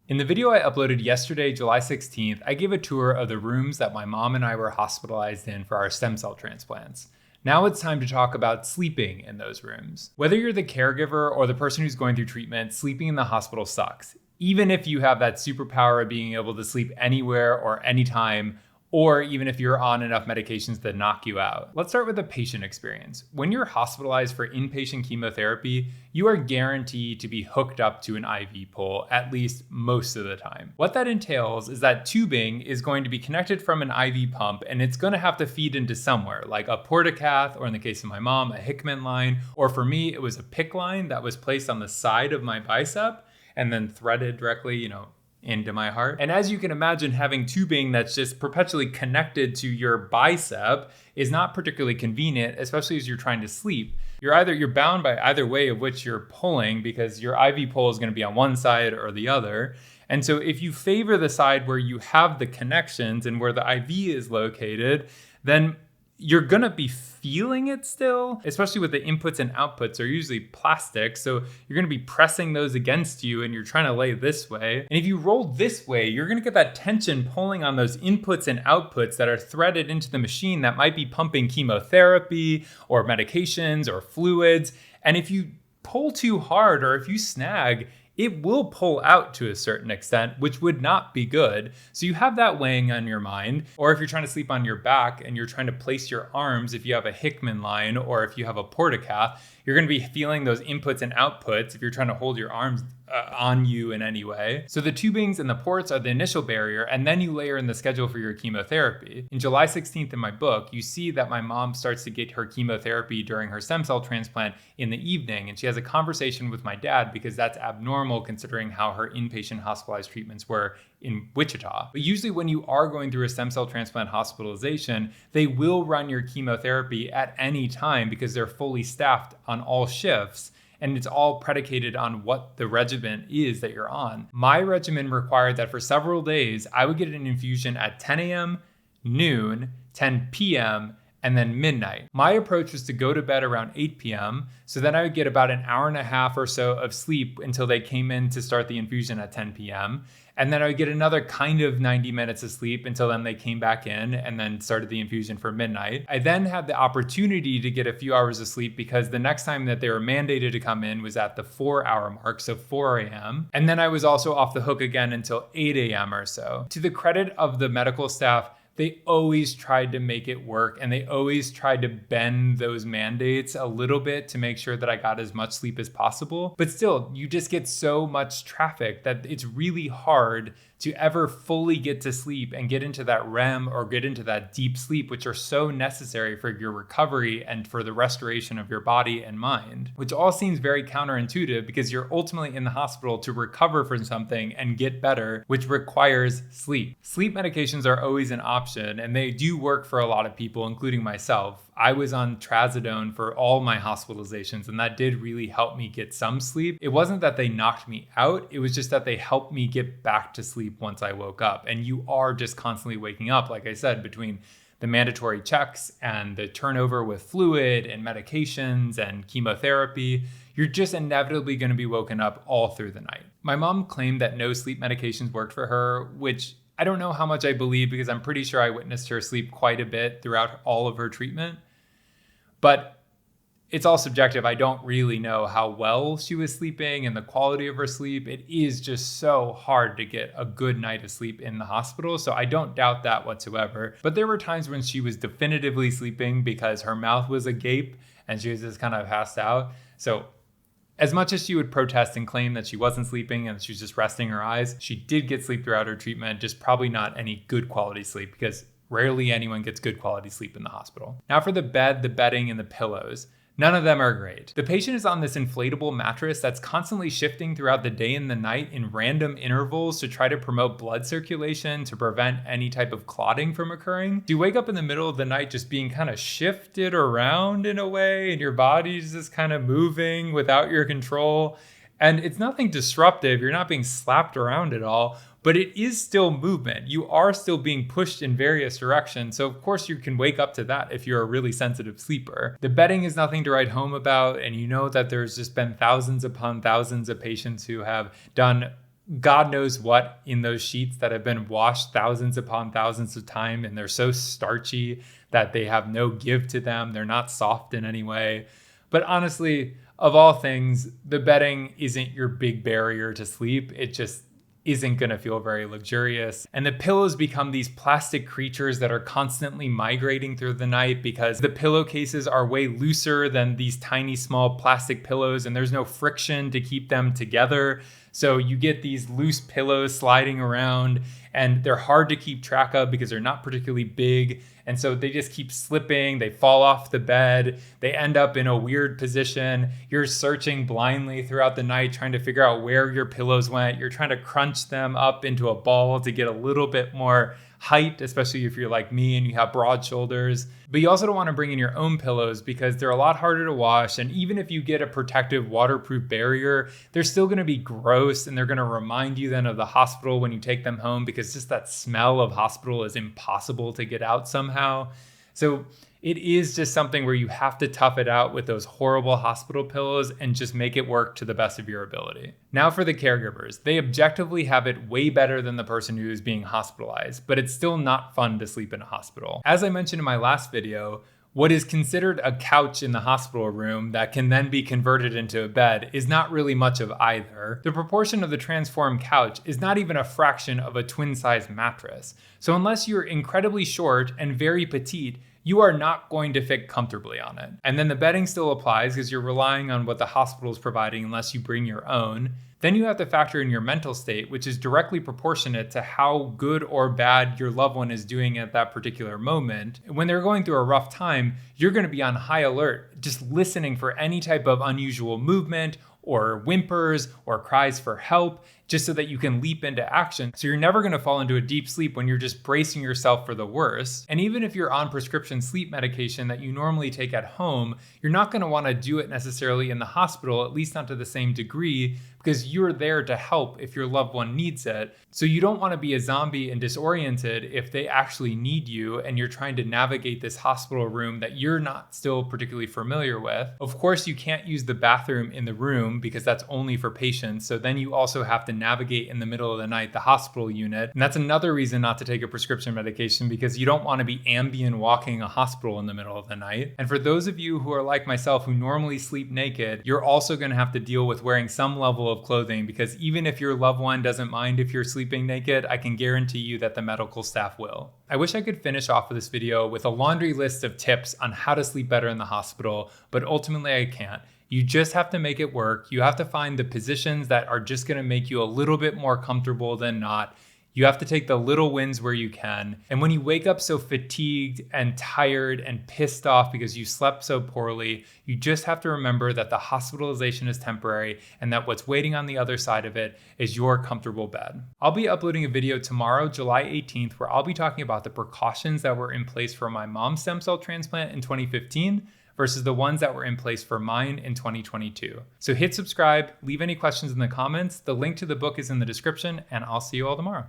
In the video I uploaded yesterday, July 16th, I gave a tour of the rooms that my mom and I were hospitalized in for our stem cell transplants. Now it's time to talk about sleeping in those rooms. Whether you're the caregiver or the person who's going through treatment, sleeping in the hospital sucks. Even if you have that superpower of being able to sleep anywhere or anytime, or even if you're on enough medications that knock you out. Let's start with the patient experience. When you're hospitalized for inpatient chemotherapy, you are guaranteed to be hooked up to an IV pole at least most of the time. What that entails is that tubing is going to be connected from an IV pump and it's going to have to feed into somewhere, like a portacath, or in the case of my mom, a Hickman line, or for me, it was a PICC line that was placed on the side of my bicep and then threaded directly, into my heart. And as you can imagine, having tubing that's just perpetually connected to your bicep is not particularly convenient, especially as you're trying to sleep. You're bound by either way of which you're pulling, because your IV pole is going to be on one side or the other. And so if you favor the side where you have the connections and where the IV is located, then you're gonna be feeling it still, especially with the inputs and outputs are usually plastic. So you're gonna be pressing those against you and you're trying to lay this way. And if you roll this way, you're gonna get that tension pulling on those inputs and outputs that are threaded into the machine that might be pumping chemotherapy or medications or fluids. And if you pull too hard or if you snag, it will pull out to a certain extent, which would not be good. So you have that weighing on your mind. Or if you're trying to sleep on your back and you're trying to place your arms, if you have a Hickman line or if you have a portacath, you're going to be feeling those inputs and outputs if you're trying to hold your arms on you in any way. So the tubings and the ports are the initial barrier, and then you layer in the schedule for your chemotherapy. In July 16th in my book, you see that my mom starts to get her chemotherapy during her stem cell transplant in the evening, and she has a conversation with my dad because that's abnormal considering how her inpatient hospitalized treatments were in Wichita. But usually when you are going through a stem cell transplant hospitalization, they will run your chemotherapy at any time because they're fully staffed on all shifts. And it's all predicated on what the regimen is that you're on. My regimen required that for several days, I would get an infusion at 10 a.m., noon, 10 p.m., and then midnight. My approach was to go to bed around 8 p.m. So then I would get about an hour and a half or so of sleep until they came in to start the infusion at 10 p.m. And then I would get another kind of 90 minutes of sleep until then they came back in and then started the infusion for midnight. I then had the opportunity to get a few hours of sleep because the next time that they were mandated to come in was at the 4-hour mark, so 4 a.m. And then I was also off the hook again until 8 a.m. or so. To the credit of the medical staff, they always tried to make it work and they always tried to bend those mandates a little bit to make sure that I got as much sleep as possible. But still, you just get so much traffic that it's really hard to ever fully get to sleep and get into that REM or get into that deep sleep, which are so necessary for your recovery and for the restoration of your body and mind, which all seems very counterintuitive because you're ultimately in the hospital to recover from something and get better, which requires sleep. Sleep medications are always an option and they do work for a lot of people, including myself. I was on trazodone for all my hospitalizations, and that did really help me get some sleep. It wasn't that they knocked me out, it was just that they helped me get back to sleep once I woke up. And you are just constantly waking up, like I said, between the mandatory checks and the turnover with fluid and medications and chemotherapy. You're just inevitably going to be woken up all through the night. My mom claimed that no sleep medications worked for her, which I don't know how much I believe because I'm pretty sure I witnessed her sleep quite a bit throughout all of her treatment. But it's all subjective. I don't really know how well she was sleeping and the quality of her sleep. It is just so hard to get a good night of sleep in the hospital. So I don't doubt that whatsoever. But there were times when she was definitively sleeping because her mouth was agape and she was just kind of passed out. So as much as she would protest and claim that she wasn't sleeping and she was just resting her eyes, she did get sleep throughout her treatment, just probably not any good quality sleep because rarely anyone gets good quality sleep in the hospital. Now for the bed, the bedding, and the pillows. None of them are great. The patient is on this inflatable mattress that's constantly shifting throughout the day and the night in random intervals to try to promote blood circulation to prevent any type of clotting from occurring. Do you wake up in the middle of the night just being kind of shifted around in a way and your body's just kind of moving without your control? And it's nothing disruptive. You're not being slapped around at all, but it is still movement. You are still being pushed in various directions. So of course you can wake up to that if you're a really sensitive sleeper. The bedding is nothing to write home about. And you know that there's just been thousands upon thousands of patients who have done God knows what in those sheets that have been washed thousands upon thousands of times, and they're so starchy that they have no give to them. They're not soft in any way. But honestly, of all things, the bedding isn't your big barrier to sleep. It just isn't going to feel very luxurious. And the pillows become these plastic creatures that are constantly migrating through the night because the pillowcases are way looser than these tiny small plastic pillows, and there's no friction to keep them together. So you get these loose pillows sliding around, and they're hard to keep track of because they're not particularly big. And so they just keep slipping. They fall off the bed. They end up in a weird position. You're searching blindly throughout the night, trying to figure out where your pillows went. You're trying to crunch them up into a ball to get a little bit more height, especially if you're like me and you have broad shoulders. But you also don't want to bring in your own pillows because they're a lot harder to wash. And even if you get a protective waterproof barrier, they're still going to be gross, and they're going to remind you then of the hospital when you take them home, because just that smell of hospital is impossible to get out somehow. So it is just something where you have to tough it out with those horrible hospital pillows and just make it work to the best of your ability. Now for the caregivers, they objectively have it way better than the person who is being hospitalized, but it's still not fun to sleep in a hospital. As I mentioned in my last video, what is considered a couch in the hospital room that can then be converted into a bed is not really much of either. The proportion of the transformed couch is not even a fraction of a twin-size mattress. So unless you're incredibly short and very petite, you are not going to fit comfortably on it. And then the bedding still applies because you're relying on what the hospital is providing unless you bring your own. Then you have to factor in your mental state, which is directly proportionate to how good or bad your loved one is doing at that particular moment. When they're going through a rough time, you're going to be on high alert, just listening for any type of unusual movement or whimpers or cries for help, just so that you can leap into action. So you're never gonna fall into a deep sleep when you're just bracing yourself for the worst. And even if you're on prescription sleep medication that you normally take at home, you're not gonna wanna do it necessarily in the hospital, at least not to the same degree, because you're there to help if your loved one needs it. So you don't wanna be a zombie and disoriented if they actually need you and you're trying to navigate this hospital room that you're not still particularly familiar with. Of course, you can't use the bathroom in the room because that's only for patients. So then you also have to navigate in the middle of the night the hospital unit. And that's another reason not to take a prescription medication, because you don't want to be Ambien walking a hospital in the middle of the night. And for those of you who are like myself who normally sleep naked, you're also going to have to deal with wearing some level of clothing, because even if your loved one doesn't mind if you're sleeping naked, I can guarantee you that the medical staff will. I wish I could finish off with this video with a laundry list of tips on how to sleep better in the hospital, but ultimately I can't. You just have to make it work. You have to find the positions that are just going to make you a little bit more comfortable than not. You have to take the little wins where you can. And when you wake up so fatigued and tired and pissed off because you slept so poorly, you just have to remember that the hospitalization is temporary and that what's waiting on the other side of it is your comfortable bed. I'll be uploading a video tomorrow, July 18th, where I'll be talking about the precautions that were in place for my mom's stem cell transplant in 2015 versus the ones that were in place for mine in 2022. So hit subscribe, leave any questions in the comments. The link to the book is in the description, and I'll see you all tomorrow.